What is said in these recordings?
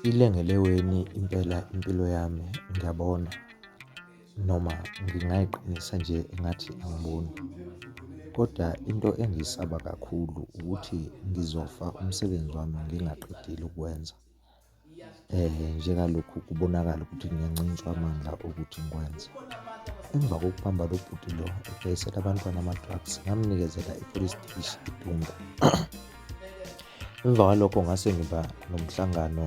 Ilengeleweni impela impilo yami ngiyabona noma ngingayiqinisa nje engathi angiboni. Koda into engiyisaba kakhulu ukuthi ngizofa umsebenzi wami ngingaqedile ukwenza. Njengalokhu kubonakala ukuthi ngiyancintshwa amandla ukuthi ngikwenze. Emva kokubamba lo bhuti lo edayisela abantwana ama-drugs, ngamnikezela i-police station iDumba. Emva kwalokho ngase ngiba nomhlangano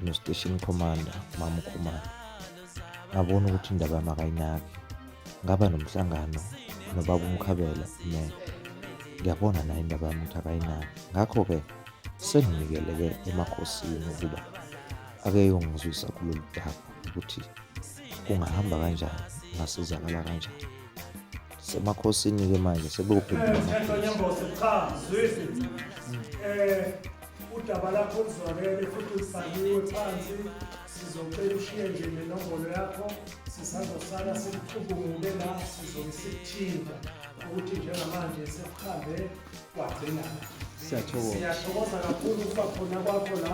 no-station commander, Mama uKhumalo. Ngabona ukuthi indaba yami akayinaki. Ngaba nomhlangano nobaba uMkhabela, ngiyabona naye indaba yami ukuthi akayinaki. Ngakho-ke senginikele-ke emakhosini ukuba ake yongizwisa kulolu daba ukuthi kungahamba kanjani, kungasizakala kanjani. Semakhosini-ke manje sebeyophendula. Udaba lakho luzwakele futhi lubhaliwe phansi. Sizocela ushiye nje nenombolo yakho, sisazosala sikucubungule la, sizobe sikuthinta ukuthi njengamanje sekuhambe wagcina. Siyathokoza kakhulu ukuba khona kwakho la.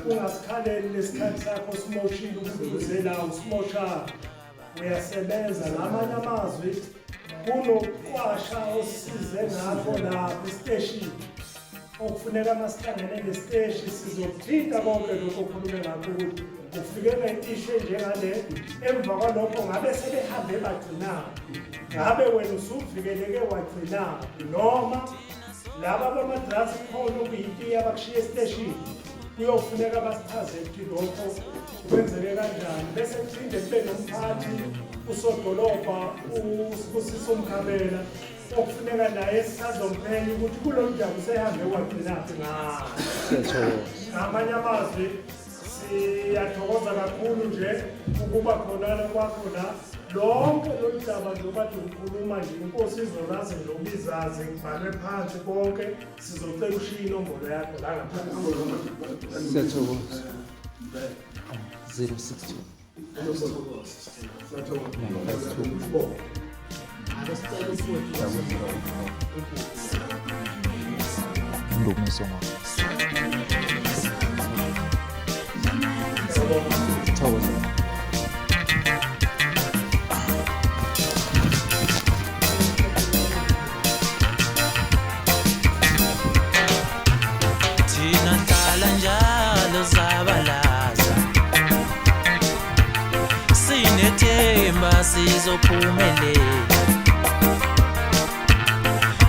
Ungasikhaleli lesikhathi sakho simoshile ukuthi uze la usimoshanga. Uyasebenza ngamanye amazwi kunokwasha osisize ngakho lapha esiteshini. Okufuneka masihlangene nesiteshi sizokuthinta konke lokho okhulume ngakho ukuthi kufikele ishu njengale. Emva kwalokho ngabe sebehambe bagcina, ngabe wena usuvikeleke wagcina noma laba bama-drugs khona okuyitiya abakushiya esiteshini kuyofuneka basichaze ukuthi lokho kwenzeke kanjani. Bese kuphinde kube nomphathi usodolobha uSibusiso Mkhabela okufuneka naye sisazomphenya ukuthi kulo daba usehambe wagcinaphi ngayo. Ngamanye amazwi siyathokoza kakhulu nje ukuba khonana kwakho la. Lonke lolu daba njengoba ukhuluma nje, inkosi izolazi njengoba izazi kubhalwe phansi konke. Sizocela ushiye inombolo yakho la ngaphansi. Siyathokoza. 062 Ndumiso thina hlala njalo zabalaza, sinethemba sizophumelela.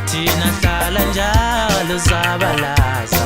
Thina hlala njalo zabalaza,